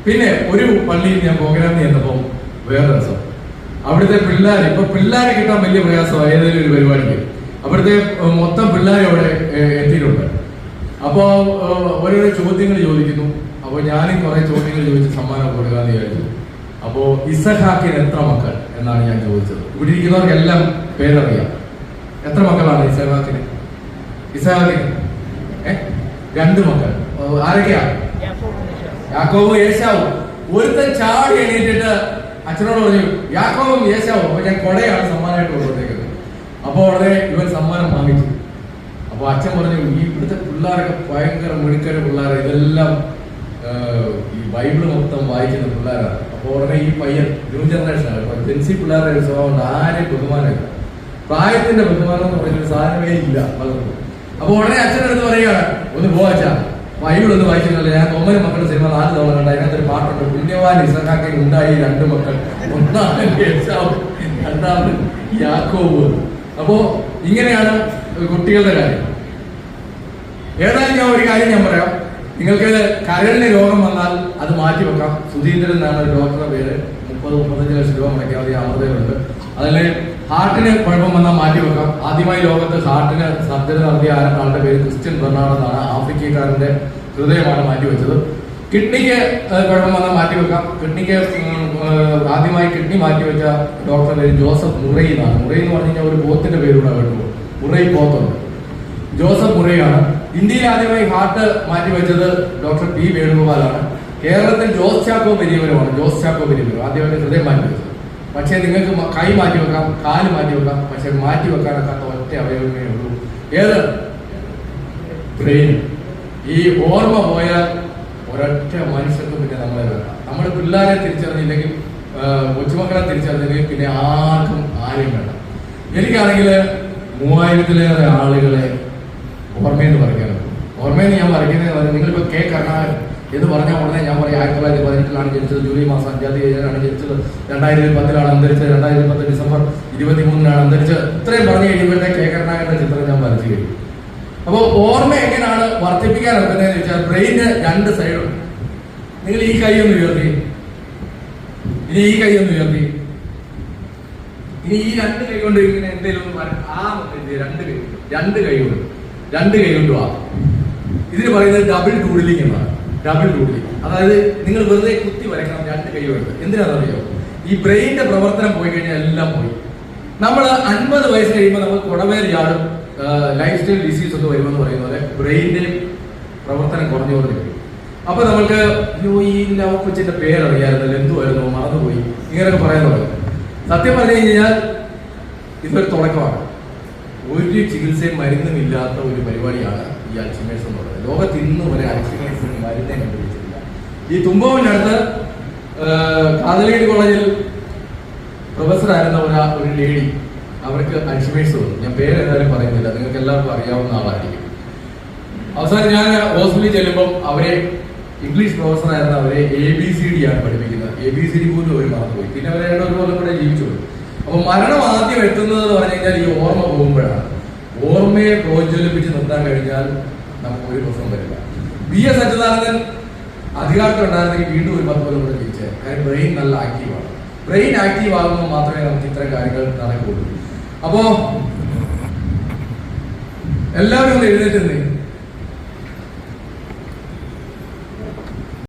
പിന്നെ ഒരു പള്ളിയിൽ ഞാൻ പ്രോഗ്രാമിന് ചെന്നപ്പോൾ വേറെ രസം, അവിടുത്തെ ഇപ്പൊ പിള്ളേരെ കിട്ടാൻ വലിയ പ്രയാസമാണ് ഏതെങ്കിലും ഒരു പരിപാടിക്ക്. അവിടുത്തെ മൊത്തം പിള്ളേരെ അവിടെ എത്തിയിട്ടുണ്ട്. അപ്പോ ഓരോരോ ചോദ്യങ്ങൾ ചോദിക്കുന്നു. അപ്പൊ ഞാനും കുറെ ചോദ്യങ്ങൾ ചോദിച്ച് സമ്മാനം കൊടുക്കാന്ന് വിചാരിച്ചു. അപ്പോ ഇസഹാക്കിന് എത്ര മക്കൾ എന്നാണ് ഞാൻ ചോദിച്ചത്. ഇവിടെ ഇരിക്കുന്നവർക്കെല്ലാം പേരറിയാം. എത്ര മക്കളാണ് ഇസഹാക്കിന്? 2 മക്കൾ. ആരൊക്കെയാ? യാക്കോബും ഏശാവും. ഒരുത്തൻ ചാടി എണീറ്റിട്ട് അച്ഛനോട് പറഞ്ഞു, യാക്കോബും ഏശാവും, അപ്പൊ ഞാൻ കൊടയാണ് സമ്മാനമായിട്ട് കൊണ്ടുവന്നേക്കുന്നത്. അപ്പൊ ഉടനെ ഇവൻ സമ്മാനം വാങ്ങിച്ചു. അപ്പൊ അച്ഛൻ പറഞ്ഞു, ഈ ഇവിടുത്തെ പിള്ളേരൊക്കെ ഭയങ്കര മിടുക്കര പിള്ളേരെ, ഇതെല്ലാം ഈ ബൈബിള് മൊത്തം വായിക്കുന്ന പിള്ളേരാണ്. അപ്പൊ ഉടനെ ഈ പയ്യൻ ന്യൂ ജനറേഷനാണ്. ഇപ്പൊ ജെൻസി പിള്ളേരുടെ ഒരു സ്വഭാവം കൊണ്ട് ആരെയും ബഹുമാനമില്ല. പ്രായത്തിന്റെ ബഹുമാനം എന്ന് പറഞ്ഞൊരു സാധനമേ ഇല്ല പലർക്കും. അപ്പൊ ഉടനെ അച്ഛനടുത്ത് പറയുകയാണ്, ഒന്ന് പോവാച്ചാ ബൈബിൾ ഒന്ന് വായിച്ചിട്ടില്ല. ഞാൻ 9 മക്കളുടെ സിനിമ 4 തവണ കണ്ട. അതിനകത്തൊരു പാട്ടുണ്ട്, പുണ്യവാൻ ഇസഹാക്കിന് ഉണ്ടായി 2 മക്കൾ, ഒന്നാമൻ ഏശാവ്, രണ്ടാമൻ യാക്കോബ്. അപ്പോ ഇങ്ങനെയാണ് കുട്ടികളുടെ കാര്യം. ഏതായാലും ഞാൻ ഒരു കാര്യം ഞാൻ പറയാം. നിങ്ങൾക്ക് കരളിന് രോഗം വന്നാൽ അത് മാറ്റിവെക്കാം. സുധീന്ദ്രൻ എന്നാണ് ഒരു ഡോക്ടറുടെ പേര്. 30-35 ലക്ഷം രൂപ മുടക്കിയാൽ മതി. അമൃതയുണ്ട്. അതിൽ ഹാർട്ടിന് കുഴപ്പം വന്നാൽ മാറ്റിവെക്കാം. ആദ്യമായി ലോകത്ത് ഹാർട്ടിന് സർജറി നടത്തിയ ആളുടെ പേര് ക്രിസ്ത്യൻ ബെർണാഡ് എന്നാണ്. ആഫ്രിക്കക്കാരന്റെ ഹൃദയമാണ് മാറ്റിവെച്ചത്. കിഡ്നിക്ക് കുഴപ്പം വന്നാൽ മാറ്റിവെക്കാം. കിഡ്നിക്ക് ആദ്യമായി കിഡ്നി മാറ്റിവെച്ച ഡോക്ടറുടെ പേര് ജോസഫ് മുറൈ എന്നാണ്. മുറൈ എന്ന് പറഞ്ഞു കഴിഞ്ഞാൽ ഒരു പോത്തിന്റെ പേരൂടെ കേട്ടു. മുറൈ പോത്തുണ്ട്. ജോസഫ് മുറൈയാണ്. ഇന്ത്യയിൽ ആദ്യമായി ഹാർട്ട് മാറ്റിവെച്ചത് ഡോക്ടർ പി വേണുഗോപാലാണ്. കേരളത്തിൽ ജോസ് ചാക്കോ പെരിയവരുമാണ്. ജോസ് ചാക്കോ പെരിയവരും ആദ്യമായിട്ട് ഹൃദയം മാറ്റിവെച്ചത്. പക്ഷെ നിങ്ങൾക്ക് കൈ മാറ്റിവെക്കാം, കാല് മാറ്റിവെക്കാം. പക്ഷെ മാറ്റിവെക്കാനൊക്കാത്ത ഒറ്റ അവയവമേ ഉള്ളൂ. ഏത്? ബ്രെയിൻ. ഈ ഓർമ്മ പോയാൽ ഒരൊറ്റ മനുഷ്യർക്ക് പിന്നെ നമ്മളെ വേണം. നമ്മൾ പിള്ളേരെ തിരിച്ചറിഞ്ഞില്ലെങ്കിൽ, കൊച്ചുമക്കളെ തിരിച്ചറിഞ്ഞില്ലെങ്കിൽ പിന്നെ ആർക്കും ആരെയും വേണം. എനിക്കാണെങ്കിൽ 3000-ലേറെ ആളുകളെ ഓർമ്മയെന്ന് പറയാനുള്ളൂ. ഓർമ്മയെന്ന് ഞാൻ പറയുന്നത്, നിങ്ങളിപ്പോൾ കെ കരുണാകരൻ എന്ന് പറഞ്ഞാൽ ഉടനെ ഞാൻ പറയും 1918 ജനിച്ചത്, ജൂലൈ മാസം 5-ാം തീയതിയാണ് ജനിച്ചത്, 2010 അന്തരിച്ചത്, 2010 ഡിസംബർ 23 അന്തരിച്ചത്. ഇത്രയും പറഞ്ഞു കഴിയുമ്പോഴത്തെ കെ കരുണാകരന്റെ ചിത്രം ഞാൻ വരച്ചു കഴിയും. അപ്പോൾ ഓർമ്മ എങ്ങനെയാണ് വർദ്ധിപ്പിക്കാൻ ഒക്കുന്നതെന്ന് വെച്ചാൽ, ബ്രെയിന് 2 സൈഡുണ്ട്. നിങ്ങൾ ഈ കൈ ഒന്ന് ഉയർത്തി, ഇനി ഈ കൈ ഒന്ന് ഉയർത്തി, ഇനി ഈ 2 കൈ കൊണ്ട് ഇങ്ങനെ എന്തെങ്കിലും ഒന്ന് 2 കൈ കൊണ്ട് 2 കൈ കൊണ്ട് ആ. ഇതിന് പറയുന്നത് ഡബിൾ ഡൂഡിലിംഗ് എന്നാണ്. ഡബിൾ ഡൂഡിലിംഗ്, അതായത് നിങ്ങൾ വെറുതെ കുത്തി വരയ്ക്കണം 2 കൈ കൊണ്ട്. എന്തിനാണെന്നറിയോ? ഈ ബ്രെയിനിന്റെ പ്രവർത്തനം പോയി കഴിഞ്ഞാൽ എല്ലാം പോയി. നമ്മൾ 50 വയസ്സ് കഴിയുമ്പോൾ നമുക്ക് കുടവേൽ ചാടും, ലൈഫ് സ്റ്റൈൽ ഡിസീസ് ഒക്കെ വരുമെന്ന് പറയുന്ന പോലെ ബ്രെയിനിന്റെയും പ്രവർത്തനം കുറഞ്ഞു കുറഞ്ഞു. അപ്പൊ നമ്മൾക്ക് ഈ കൊച്ചിന്റെ പേരറിയാമായിരുന്നല്ലോ, എന്തുവായിരുന്നു, മറന്നുപോയി, ഇങ്ങനെയൊക്കെ പറയുന്നത്. സത്യം പറഞ്ഞു കഴിഞ്ഞാൽ ഇതൊരു തുടക്കമാണ്. ഒരു ചികിത്സയും മരുന്നും ഇല്ലാത്ത ഒരു പരിപാടിയാണ് ഈ അൽഷിമേഴ്സ് എന്ന് പറയുന്നത്. ലോകത്ത് ഇന്ന് വരെ അൽഷിമേഴ്സിന് മരുന്നേ കണ്ടുപിടിച്ചിട്ടില്ല. ഈ തുമ്പവനടുത്ത് കാതലിക്കറ്റ് കോളേജിൽ പ്രൊഫസറായിരുന്ന ഒരു ലേഡി, അവർക്ക് അൽഷിമേഴ്സ് വന്നു. ഞാൻ പേര് ഏതായാലും പറയുന്നില്ല, നിങ്ങൾക്ക് എല്ലാവർക്കും അറിയാവുന്ന ആളായിരിക്കും. അവസാനം ഞാൻ ഹോസ്പിറ്റലിൽ ചെല്ലുമ്പോൾ അവരെ, ഇംഗ്ലീഷ് പ്രൊഫസറായിരുന്ന അവരെ ABCD ആണ് പഠിപ്പിക്കുന്നത്. ABCD പോലും അവർ മറന്നുപോയി. പിന്നെ അവരെ 1 കൊല്ലം കൂടെ ജീവിച്ചു. അപ്പൊ മരണം ആദ്യം എത്തുന്നത് എന്ന് പറഞ്ഞു കഴിഞ്ഞാൽ ഈ ഓർമ്മ പോകുമ്പോഴാണ്. ഓർമ്മയെ പ്രോജ്വലിപ്പിച്ച് നിർത്താൻ കഴിഞ്ഞാൽ നമുക്ക് ഒരു പ്രശ്നം വരില്ല. BS അച്യുതാനന്ദൻ അധികാരത്തിൽ ഉണ്ടായിരുന്നെങ്കിൽ വീണ്ടും ഒരു 10 കൊല്ലം കൂടെ ജീവിച്ചേ. കാര്യം ബ്രെയിൻ നല്ല ആക്റ്റീവാണ്. ബ്രെയിൻ ആക്റ്റീവ് ആകുമ്പോൾ മാത്രമേ നമുക്ക് ഇത്തരം കാര്യങ്ങൾ നടക്കുകയുള്ളൂ. അപ്പോ എല്ലാവരും ഒന്ന് എഴുന്നേറ്റ്